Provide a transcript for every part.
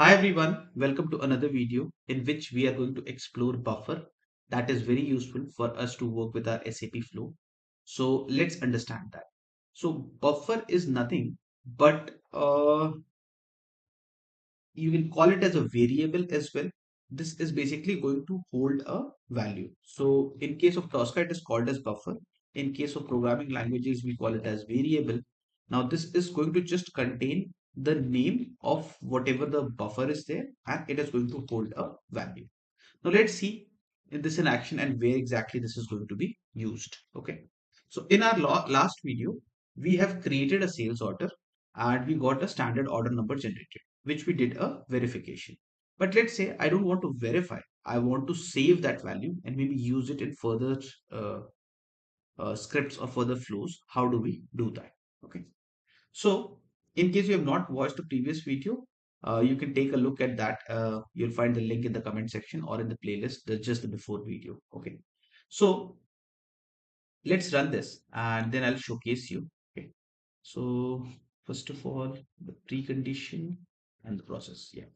Hi everyone, welcome to another video in which we are going to explore buffer that is very useful for us to work with our SAP flow. So let's understand that. So buffer is nothing but you can call it as a variable as well. This is basically going to hold a value. So in case of Tosca, it is called as buffer. In case of programming languages, we call it as variable. Now this is going to just contain the name of whatever the buffer is there, and it is going to hold a value. Now let's see in this in action and where exactly this is going to be used. Okay. So in our last video, we have created a sales order and we got a standard order number generated, which we did a verification. But let's say I don't want to verify. I want to save that value and maybe use it in further uh, scripts or further flows. How do we do that? Okay. So, in case you have not watched the previous video, you can take a look at that. You'll find the link in the comment section or in the playlist, just the before video. Okay. So, let's run this and then I'll showcase you. Okay. So, first of all, the precondition and the process. Yeah.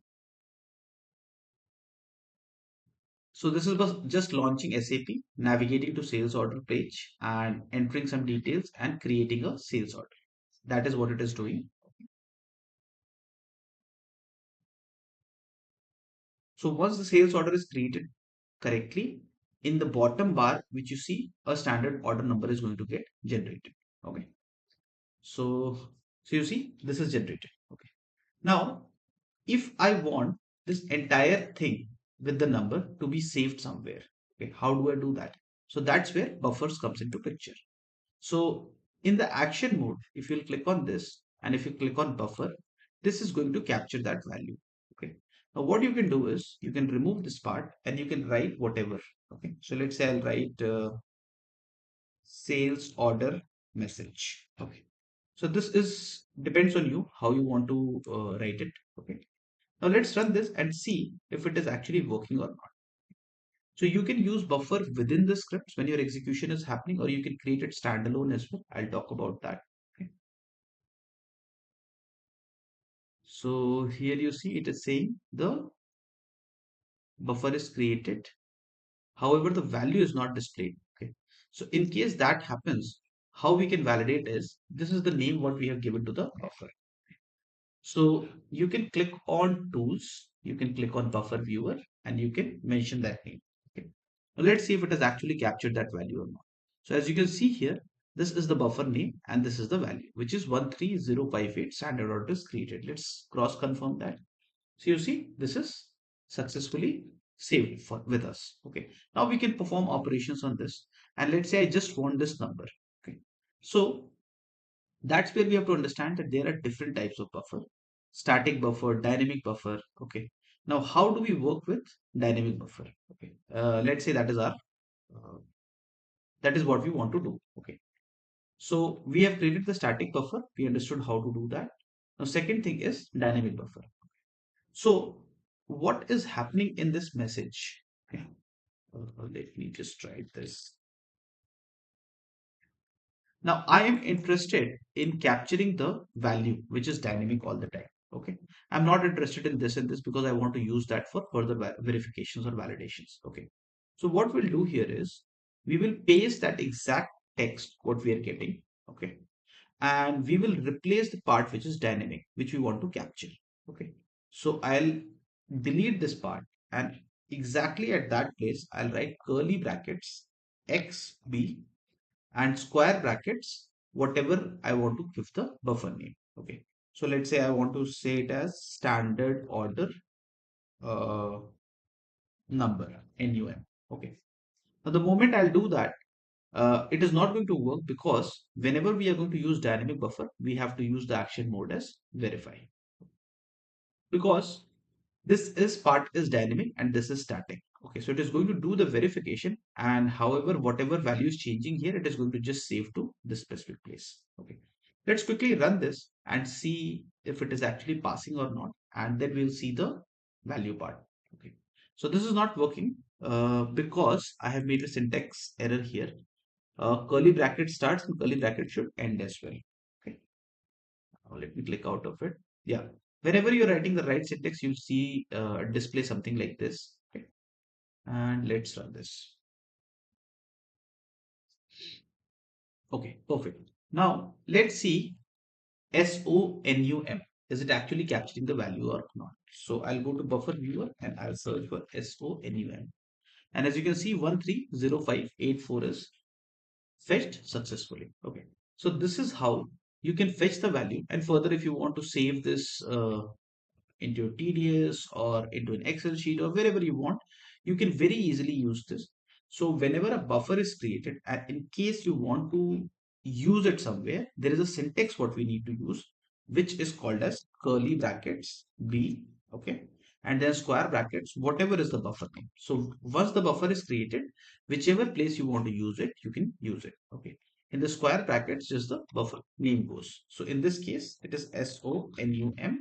So, this is just launching SAP, navigating to sales order page and entering some details and creating a sales order. That is what it is doing. So once the sales order is created correctly, in the bottom bar, which you see, a standard order number is going to get generated. Okay. So you see, this is generated. Okay. Now, if I want this entire thing with the number to be saved somewhere, okay, how do I do that? So that's where buffers comes into picture. So in the action mode, if you'll click on this and if you click on buffer, this is going to capture that value. Okay. Now what you can do is you can remove this part and you can write whatever. Okay. So let's say I'll write sales order message. Okay. So this is depends on you how you want to write it. Okay. Now let's run this and see if it is actually working or not. So you can use buffer within the scripts when your execution is happening, or you can create it standalone as well. I'll talk about that. Okay. So here you see it is saying the buffer is created. However, the value is not displayed. Okay. So in case that happens, how we can validate is this is the name what we have given to the buffer. So you can click on tools, you can click on buffer viewer and you can mention that name. Okay. Now let's see if it has actually captured that value or not. So as you can see here, this is the buffer name and this is the value, which is 13058 standard order is created. Let's cross confirm that. So you see, this is successfully saved with us. Okay. Now we can perform operations on this. And let's say I just want this number. Okay. So that's where we have to understand that there are different types of buffer: static buffer, dynamic buffer. Okay. Now, how do we work with dynamic buffer? Okay. Let's say that is our uh, that is what we want to do. Okay. So we have created the static buffer. We understood how to do that. Now, second thing is dynamic buffer. So what is happening in this message? Okay. Let me just write this. Now I am interested in capturing the value which is dynamic all the time. Okay. I'm not interested in this and this because I want to use that for further verifications or validations. Okay. So what we'll do here is we will paste that exact text what we are getting. Okay. And we will replace the part which is dynamic, which we want to capture. Okay. So I'll delete this part and exactly at that place, I'll write curly brackets XB and square brackets whatever I want to give the buffer name. Okay. So let's say I want to say it as standard order uh, number NUM. Okay. Now the moment I'll do that, it is not going to work because whenever we are going to use dynamic buffer, we have to use the action mode as verify, because this is part is dynamic and this is static. Okay, so it is going to do the verification, and however whatever value is changing here, it is going to just save to this specific place. Okay, let's quickly run this and see if it is actually passing or not, and then we'll see the value part. Okay, so this is not working because I have made a syntax error here. Curly bracket starts and curly bracket should end as well. Okay, now let me click out of it. Yeah. Whenever you're writing the right syntax, you'll see display something like this. Okay. And let's run this. Okay, perfect. Now let's see SONUM. Is it actually capturing the value or not? So I'll go to buffer viewer and I'll search for SONUM. And as you can see, 130584 is fetched successfully. Okay. So this is how you can fetch the value. And further, if you want to save this into a TDS or into an Excel sheet or wherever you want, you can very easily use this. So whenever a buffer is created, and in case you want to use it somewhere, there is a syntax what we need to use, which is called as curly brackets B, okay, and then square brackets, whatever is the buffer name. So once the buffer is created, whichever place you want to use it, you can use it, okay. In the square brackets, just the buffer name goes. So in this case, it is SONUM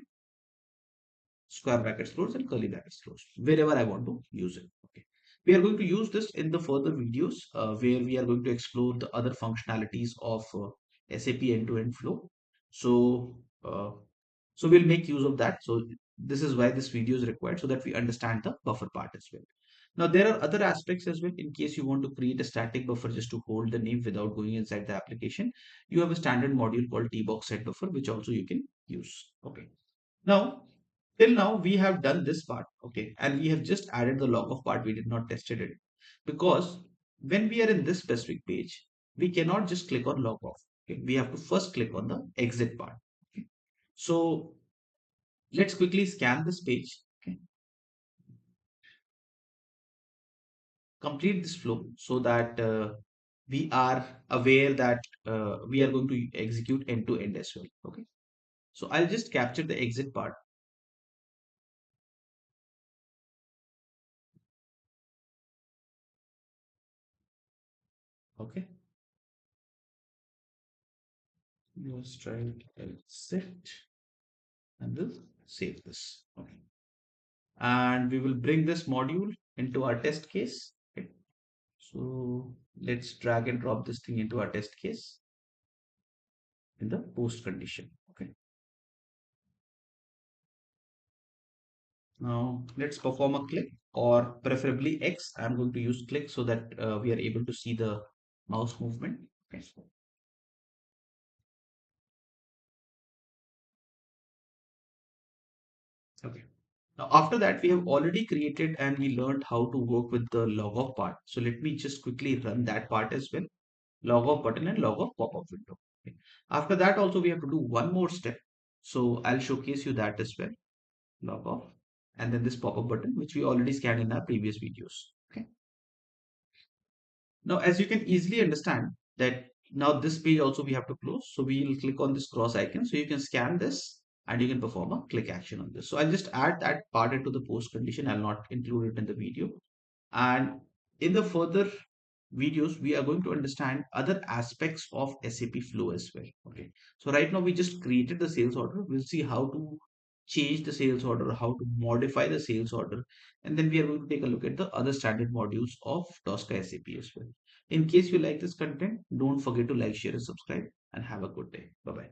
square brackets close and curly brackets close wherever I want to use it. Okay. We are going to use this in the further videos where we are going to explore the other functionalities of SAP end-to-end flow. So, so we'll make use of that. So this is why this video is required so that we understand the buffer part as well. Now there are other aspects as well. In case you want to create a static buffer just to hold the name without going inside the application, you have a standard module called tbox set buffer, which also you can use. Okay. Now, till now we have done this part, okay, and we have just added the log off part. We did not tested it because when we are in this specific page, we cannot just click on log off. Okay, we have to first click on the exit part. Okay. So let's quickly scan this page. Okay, complete this flow so that we are aware that we are going to execute end to end as well. Okay, so I'll just capture the exit part. Okay, let's try exit and we'll save this. Okay. And we will bring this module into our test case. Okay. So let's drag and drop this thing into our test case in the post condition. Okay. Now let's perform a click or preferably X. I'm going to use click so that we are able to see the mouse movement. Okay. Okay. Now after that, we have already created and we learned how to work with the log off part. So let me just quickly run that part as well. Log off button and log off pop-up window. Okay. After that also we have to do one more step. So I'll showcase you that as well. Log off and then this pop-up button which we already scanned in our previous videos. Okay. Now as you can easily understand that now this page also we have to close. So we will click on this cross icon. So you can scan this and you can perform a click action on this. So I'll just add that part into the post condition. I'll not include it in the video. And in the further videos, we are going to understand other aspects of SAP flow as well. Okay. So right now we just created the sales order. We'll see how to change the sales order, how to modify the sales order. And then we are going to take a look at the other standard modules of Tosca SAP as well. In case you like this content, don't forget to like, share, and subscribe and have a good day. Bye bye.